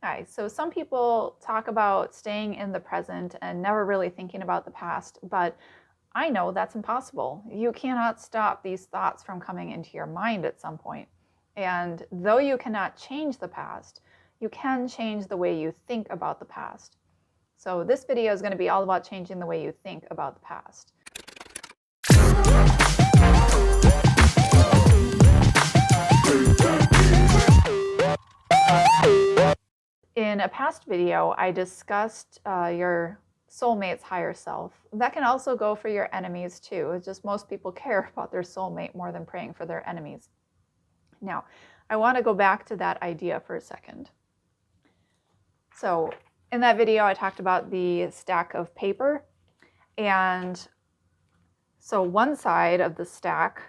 Hi. So some people talk about staying in the present and never really thinking about the past, but I know that's impossible. You cannot stop these thoughts from coming into your mind at some point. And though you cannot change the past, you can change the way you think about the past. So this video is going to be all about changing the way you think about the past. In a past video, I discussed your soulmate's higher self. That can also go for your enemies too. It's just most people care about their soulmate more than praying for their enemies. Now, I want to go back to that idea for a second. So in that video, I talked about the stack of paper. And so one side of the stack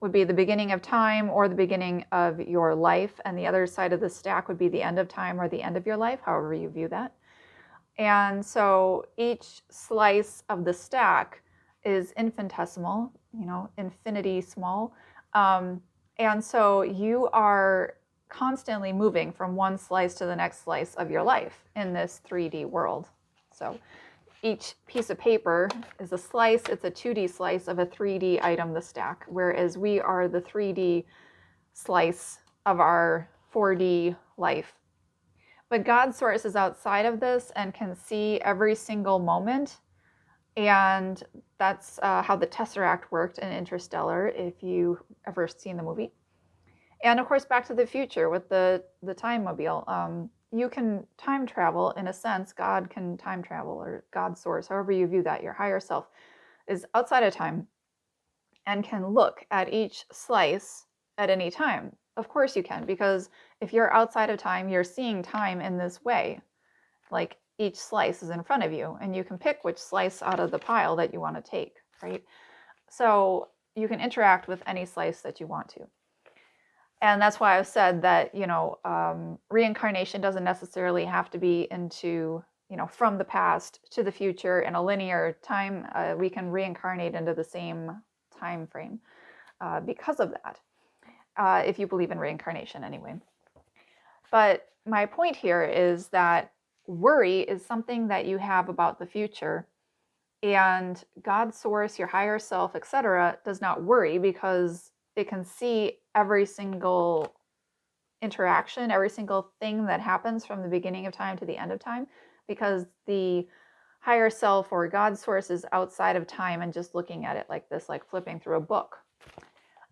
would be the beginning of time or the beginning of your life, and the other side of the stack would be the end of time or the end of your life, however you view that. And so each slice of the stack is infinitesimal, infinity small. And so you are constantly moving from one slice to the next slice of your life in this 3D world. So each piece of paper is a slice. It's a 2D slice of a 3D item, the stack, whereas we are the 3D slice of our 4D life. But God's source is outside of this and can see every single moment. And that's how the Tesseract worked in Interstellar, if you ever seen the movie. And of course, Back to the Future with the time-mobile. You can time travel in a sense. God can time travel, or God's source, however you view that. Your higher self is outside of time and can look at each slice at any time. Of course you can, because if you're outside of time, you're seeing time in this way. Like each slice is in front of you, and you can pick which slice out of the pile that you want to take, right? So you can interact with any slice that you want to. And that's why I've said that, reincarnation doesn't necessarily have to be into, from the past to the future in a linear time. We can reincarnate into the same time frame because of that, if you believe in reincarnation anyway. But my point here is that worry is something that you have about the future, and God's source, your higher self, etc., does not worry because it can see every single interaction, every single thing that happens from the beginning of time to the end of time, because the higher self or God's source is outside of time and just looking at it like this, like flipping through a book.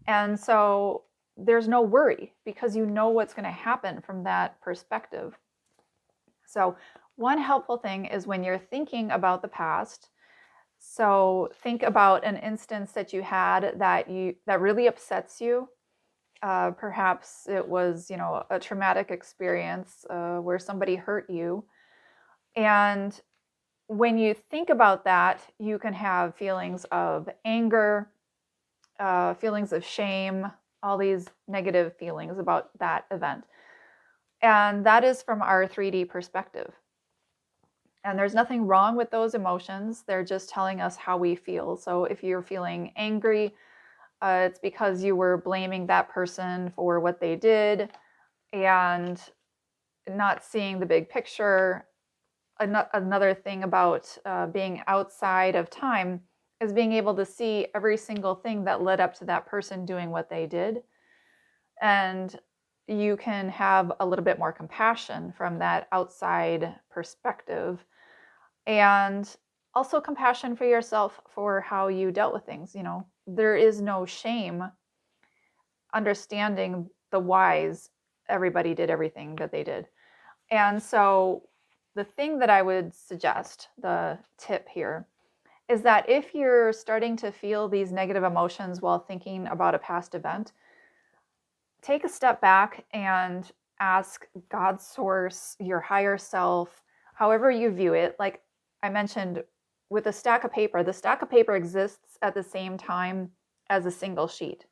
And so there's no worry because you know what's going to happen from that perspective. So one helpful thing is when you're thinking about the past, so think about an instance that you had that really upsets you. Perhaps it was, a traumatic experience where somebody hurt you. And when you think about that, you can have feelings of anger, feelings of shame, all these negative feelings about that event. And that is from our 3D perspective. And there's nothing wrong with those emotions. They're just telling us how we feel. So if you're feeling angry, it's because you were blaming that person for what they did and not seeing the big picture. Another thing about being outside of time is being able to see every single thing that led up to that person doing what they did. And you can have a little bit more compassion from that outside perspective. And also compassion for yourself for how you dealt with things. There is no shame understanding the whys everybody did everything that they did. And so the thing that I would suggest, the tip here, is that if you're starting to feel these negative emotions while thinking about a past event, take a step back and ask God's source, your higher self, however you view it. Like I mentioned with a stack of paper, the stack of paper exists at the same time as a single sheet.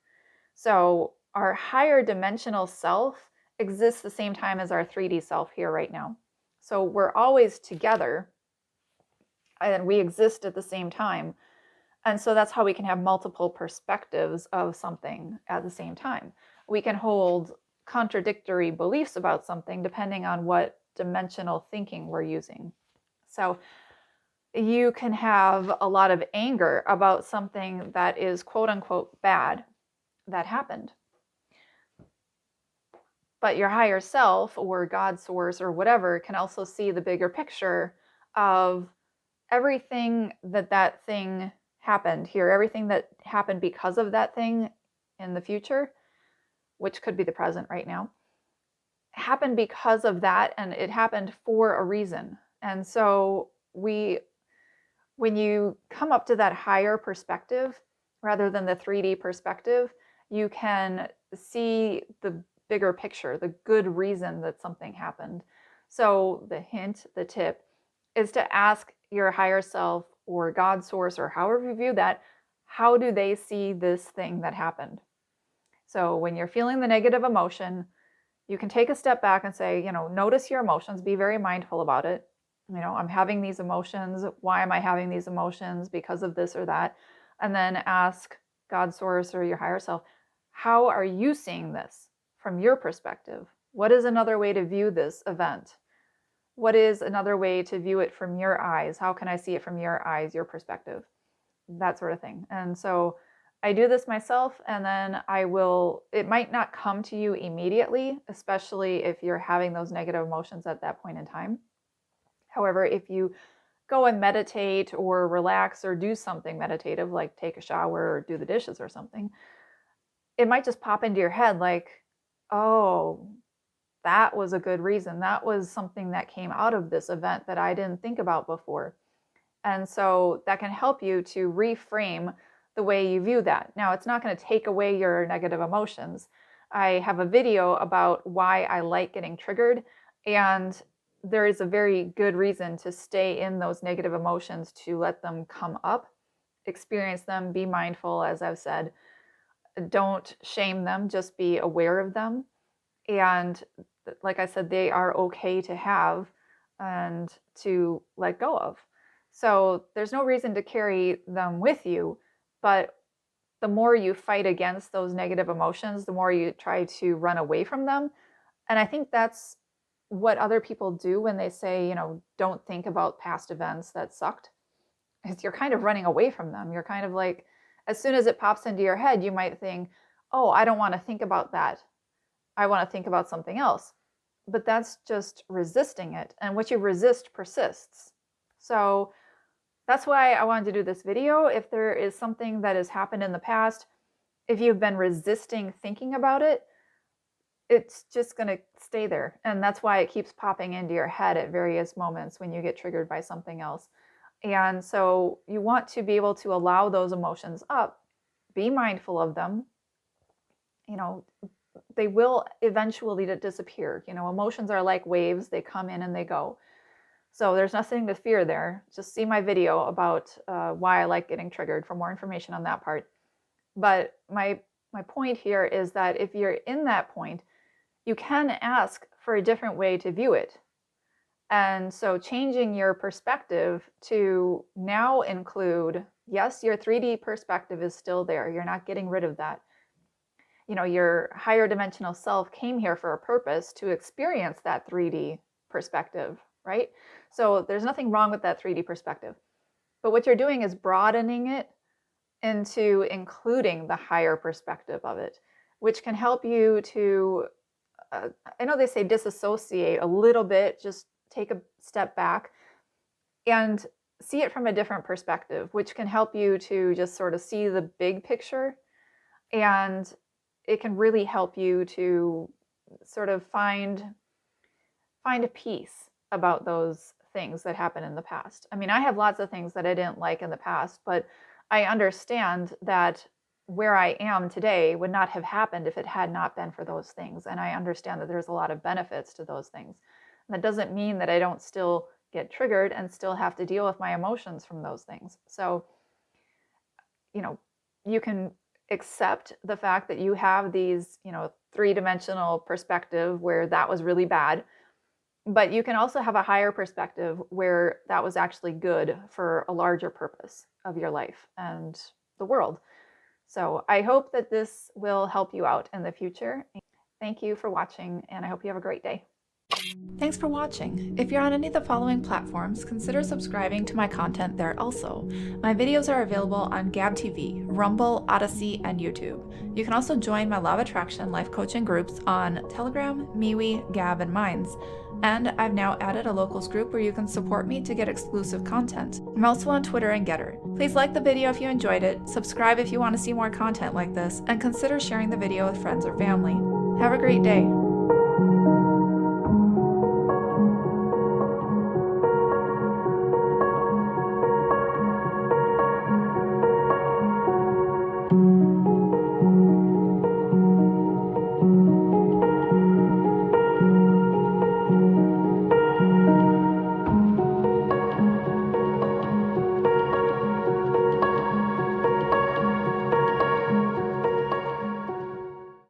So our higher dimensional self exists the same time as our 3D self here right now. So we're always together and we exist at the same time. And so that's how we can have multiple perspectives of something at the same time. We can hold contradictory beliefs about something depending on what dimensional thinking we're using. So you can have a lot of anger about something that is quote unquote bad that happened. But your higher self or God source or whatever can also see the bigger picture of everything that thing happened here, everything that happened because of that thing in the future, which could be the present right now, happened because of that, and it happened for a reason. And so when you come up to that higher perspective, rather than the 3D perspective, you can see the bigger picture, the good reason that something happened. So the hint, the tip, is to ask your higher self or God source or however you view that, how do they see this thing that happened? So when you're feeling the negative emotion, you can take a step back and say, notice your emotions, be very mindful about it. I'm having these emotions. Why am I having these emotions? Because of this or that. And then ask God source or your higher self, how are you seeing this from your perspective? What is another way to view this event? What is another way to view it from your eyes? How can I see it from your eyes, your perspective? That sort of thing. And so I do this myself, and then it might not come to you immediately, especially if you're having those negative emotions at that point in time. However, if you go and meditate or relax or do something meditative, like take a shower or do the dishes or something, it might just pop into your head like, oh, that was a good reason. That was something that came out of this event that I didn't think about before. And so that can help you to reframe the way you view that. Now, it's not going to take away your negative emotions. I have a video about why I like getting triggered, and there is a very good reason to stay in those negative emotions, to let them come up, experience them, be mindful, as I've said. Don't shame them, just be aware of them. And like I said, they are okay to have and to let go of. So there's no reason to carry them with you, but the more you fight against those negative emotions, the more you try to run away from them. And I think that's what other people do when they say, don't think about past events that sucked. Is you're kind of running away from them. You're kind of like, as soon as it pops into your head, you might think, oh, I don't want to think about that. I want to think about something else. But that's just resisting it. And what you resist persists. So that's why I wanted to do this video. If there is something that has happened in the past, if you've been resisting thinking about it, it's just going to stay there. And that's why it keeps popping into your head at various moments when you get triggered by something else. And so you want to be able to allow those emotions up, be mindful of them. They will eventually disappear. Emotions are like waves. They come in and they go. So there's nothing to fear there. Just see my video about why I like getting triggered for more information on that part. But my point here is that if you're in that point, you can ask for a different way to view it. And so changing your perspective to now include, yes, your 3D perspective is still there. You're not getting rid of that. Your higher dimensional self came here for a purpose, to experience that 3D perspective, right? So there's nothing wrong with that 3D perspective. But what you're doing is broadening it into including the higher perspective of it, which can help you to, I know they say disassociate a little bit, just take a step back and see it from a different perspective, which can help you to just sort of see the big picture. And it can really help you to sort of find a peace about those things that happened in the past. I mean, I have lots of things that I didn't like in the past, but I understand that where I am today would not have happened if it had not been for those things. And I understand that there's a lot of benefits to those things. And that doesn't mean that I don't still get triggered and still have to deal with my emotions from those things. So, you can accept the fact that you have these, three-dimensional perspective where that was really bad. But you can also have a higher perspective where that was actually good for a larger purpose of your life and the world. So I hope that this will help you out in the future. Thank you for watching, and I hope you have a great day. Thanks for watching. If you're on any of the following platforms, consider subscribing to my content there also. My videos are available on Gab TV, Rumble, Odyssey, and YouTube. You can also join my Law of Attraction life coaching groups on Telegram, MeWe, Gab, and Minds. And I've now added a locals group where you can support me to get exclusive content. I'm also on Twitter and Getter. Please like the video if you enjoyed it, subscribe if you want to see more content like this, and consider sharing the video with friends or family. Have a great day.